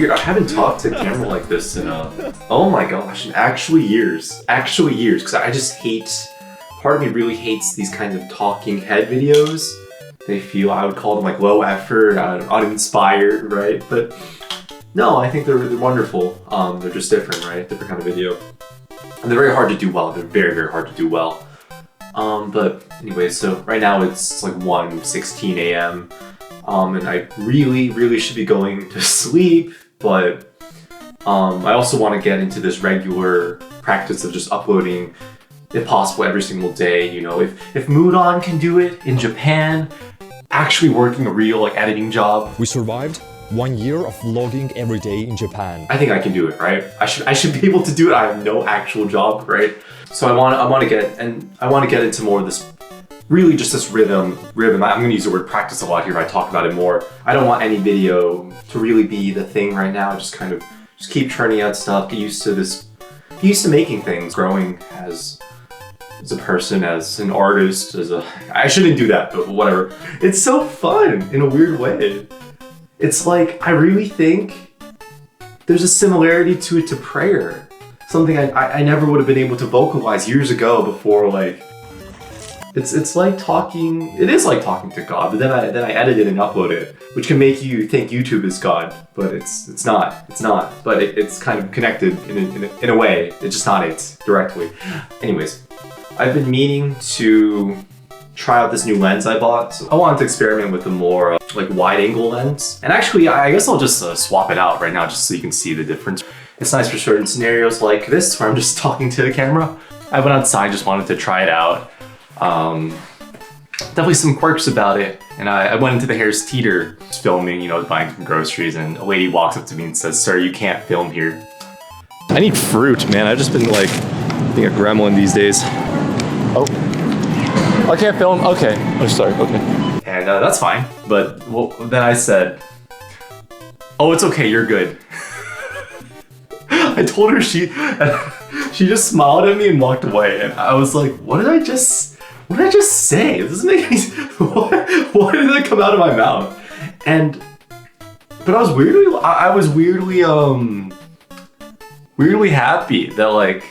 weird. I haven't talked to camera like this in oh my gosh, actually years. Because I just hate, part of me really hates these kinds of talking head videos. They feel, I would call them like low effort, uninspired, right? But no, I think they're wonderful. They're just different, right? Different kind of video. And they're very hard to do well. They're very, very hard to do well. But anyway, so right now it's like 1:16 a.m. And I really should be going to sleep, but I also want to get into this regular practice of just uploading, if possible, every single day. You know, if lmaoooo can do it in Japan, actually working a real like editing job. We survived 1 year of vlogging every day in Japan. I think I can do it, right? I should be able to do it. I have no actual job, right? So I want to get into more of this, really just this rhythm. I'm going to use the word practice a lot here. I talk about it more. I don't want any video to really be the thing right now. Just keep churning out stuff. Get used to making things, growing as a person, as an artist, I shouldn't do that, but whatever. It's so fun in a weird way. It's like, I really think there's a similarity to it to prayer. Something I never would have been able to vocalize years ago before, like, it's like talking, it is like talking to God, but then I edit it and upload it, which can make you think YouTube is God, but it's not, but it's kind of connected in a way. It's just not it directly. Anyways, I've been meaning to try out this new lens I bought. So I wanted to experiment with a more like wide angle lens. And actually, I guess I'll just swap it out right now just so you can see the difference. It's nice for certain scenarios like this where I'm just talking to the camera. I went outside, just wanted to try it out. Definitely some quirks about it. And I went into the Harris Teeter filming, you know, buying some groceries, and a lady walks up to me and says, "Sir, you can't film here." I need fruit, man. I've just been like being a gremlin these days. Oh, I can't film? Okay. Oh, sorry, okay. And that's fine. But then I said, "Oh, it's okay, you're good." I told her, she just smiled at me and walked away. And I was like, what did I just say? This doesn't make any sense. Why did that come out of my mouth? But I was weirdly happy that, like,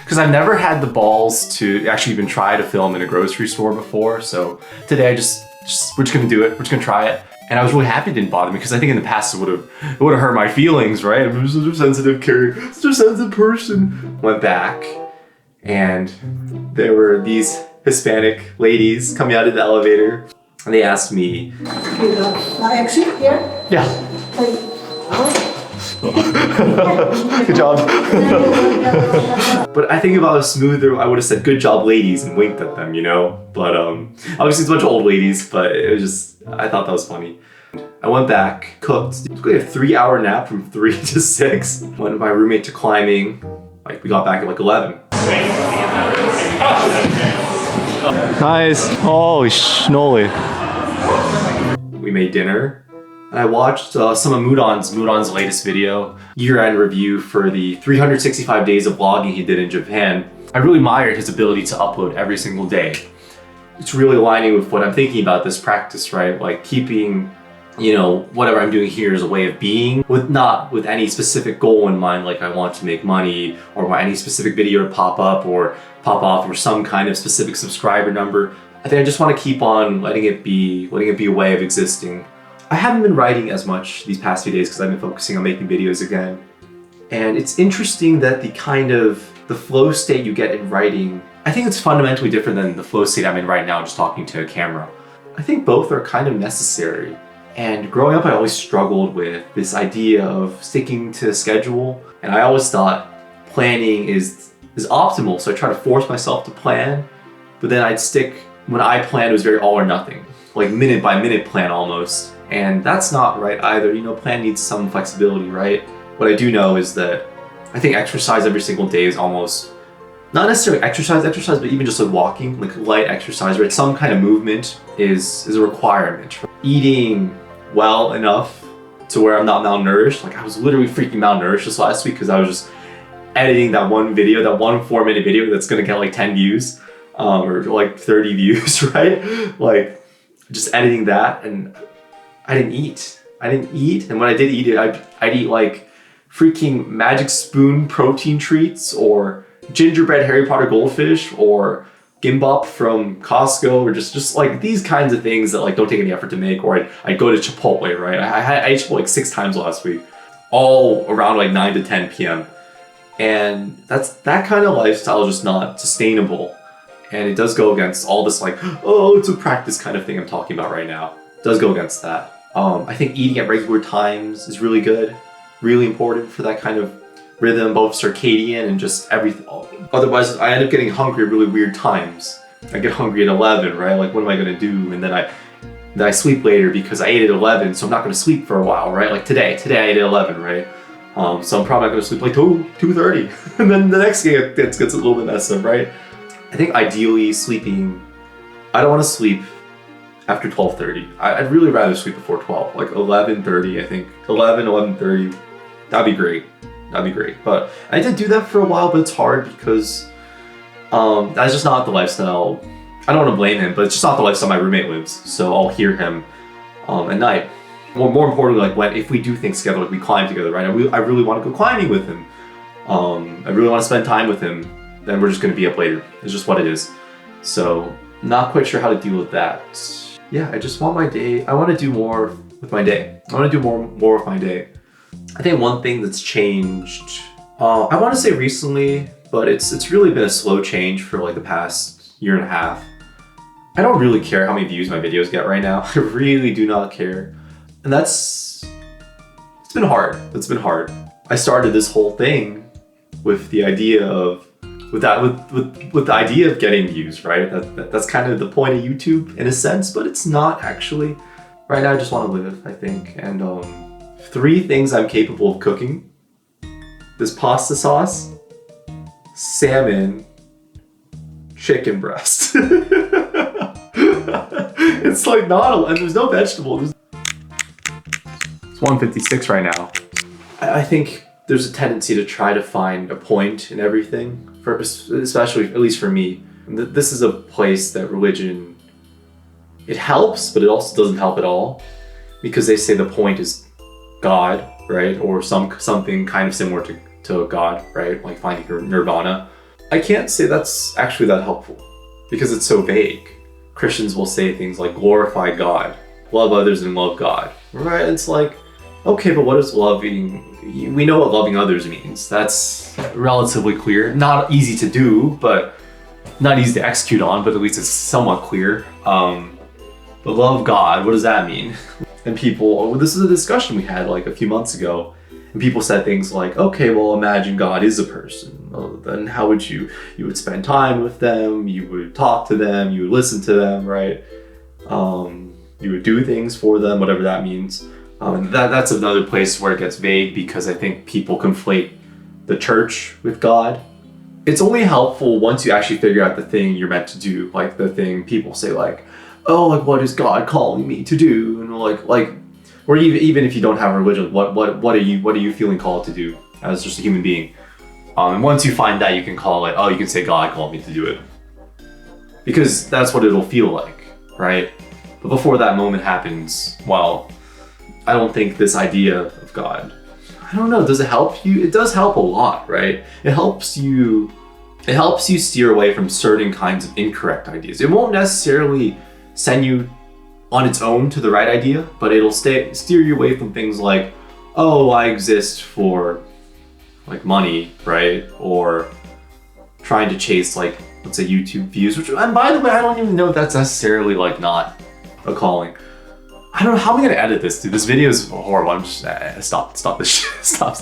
because I've never had the balls to actually even try to film in a grocery store before. So today we're just gonna do it. We're just gonna try it. And I was really happy it didn't bother me, because I think in the past it would have hurt my feelings, right? I'm such a sensitive character, such a sensitive person. Went back, and there were these Hispanic ladies coming out of the elevator, and they asked me, exit here? Yeah. Good job. But I think if I was smoother, I would have said "good job, ladies" and winked at them, you know? But obviously it's a bunch of old ladies, but it was just, I thought that was funny. I went back, cooked, took like a 3-hour nap from 3 to 6. Went with my roommate to climbing. Like, we got back at like 11. Nice. Holy schnoly. We made dinner. And I watched some of lmaoooo's latest video, year-end review for the 365 days of vlogging he did in Japan. I really admired his ability to upload every single day. It's really aligning with what I'm thinking about this practice, right? Like keeping, you know, whatever I'm doing here is a way of being, not with any specific goal in mind, like I want to make money, or want any specific video to pop up or pop off, or some kind of specific subscriber number. I think I just want to keep on letting it be a way of existing. I haven't been writing as much these past few days because I've been focusing on making videos again. And it's interesting that the flow state you get in writing, I think it's fundamentally different than the flow state I'm in right now, just talking to a camera. I think both are kind of necessary. And growing up, I always struggled with this idea of sticking to a schedule. And I always thought planning is optimal. So I try to force myself to plan, but then when I planned, it was very all or nothing, like minute by minute plan almost. And that's not right either. You know, plan needs some flexibility, right? What I do know is that I think exercise every single day is almost, not necessarily exercise, but even just like walking, like light exercise, right? Some kind of movement is a requirement. Eating well enough to where I'm not malnourished. Like I was literally freaking malnourished this last week because I was just editing that one video, that 1 4-minute video that's gonna get like 10 views or like 30 views, right? Like just editing that, and I didn't eat. I didn't eat, and when I did eat it, I'd eat like freaking Magic Spoon protein treats, or gingerbread Harry Potter goldfish, or gimbap from Costco, or just like these kinds of things that like don't take any effort to make. Or I'd go to Chipotle, right? I ate Chipotle like 6 times last week, all around like 9 to 10 p.m. And that kind of lifestyle is just not sustainable. And it does go against all this like, oh, it's a practice kind of thing I'm talking about right now. It does go against that. I think eating at regular times is really good, really important for that kind of rhythm, both circadian and just everything. Otherwise, I end up getting hungry at really weird times. I get hungry at 11, right? Like, what am I gonna do? And then I sleep later because I ate at 11, so I'm not gonna sleep for a while, right? Like today I ate at 11, right? So I'm probably not gonna sleep like 2:30, and then the next day it gets a little bit messed up, right? I think ideally sleeping, I don't want to sleep after 12:30. I'd really rather sleep before 12, like 11:30. I think 11:30. That'd be great. But I did do that for a while, but it's hard because that's just not the lifestyle. I don't want to blame him, but it's just not the lifestyle my roommate lives. So I'll hear him at night. More importantly, like if we do things together, like we climb together, right? I really want to go climbing with him. I really want to spend time with him. Then we're just going to be up later. It's just what it is. So not quite sure how to deal with that. Yeah, I just want my day. I want to do more with my day. I want to do more with my day. I think one thing that's changed, I want to say recently, but it's really been a slow change for like the past year and a half. I don't really care how many views my videos get right now. I really do not care. And it's been hard. It's been hard. I started this whole thing with the idea of with the idea of getting views, right? That's kind of the point of YouTube in a sense, but it's not actually. Right now I just want to live, I think. And 3 things I'm capable of cooking: this pasta sauce, salmon, chicken breast. It's like and there's no vegetables. It's 1:56 right now. I think there's a tendency to try to find a point in everything, especially, at least for me. This is a place that religion, it helps, but it also doesn't help at all, because they say the point is God, right? Or something kind of similar to God, right? Like finding your nirvana. I can't say that's actually that helpful, because it's so vague. Christians will say things like glorify God, love others and love God, right? It's like, okay, but what is loving? We know what loving others means. That's relatively clear. Not easy to do, but not easy to execute on, but at least it's somewhat clear. But love God, what does that mean? And this is a discussion we had like a few months ago, and people said things like, okay, well, imagine God is a person. Well, then how would you would spend time with them, you would talk to them, you would listen to them, right? You would do things for them, whatever that means. And that's another place where it gets vague, because I think people conflate the church with God. It's only helpful once you actually figure out the thing you're meant to do, like the thing people say like, oh, like what is God calling me to do? And like, or even if you don't have a religion, what are you feeling called to do as just a human being? And once you find that, you can call it, oh, you can say God called me to do it, because that's what it'll feel like, right? But before that moment happens, well, I don't think this idea of God, I don't know, does it help you? It does help a lot, right? It helps you steer away from certain kinds of incorrect ideas. It won't necessarily send you on its own to the right idea, but it'll steer you away from things like, oh, I exist for like money, right? Or trying to chase like, let's say YouTube views, which, and by the way, I don't even know if that's necessarily like not a calling. I don't know how am I gonna edit this, dude. This video is horrible. I'm just stop this shit. Stop.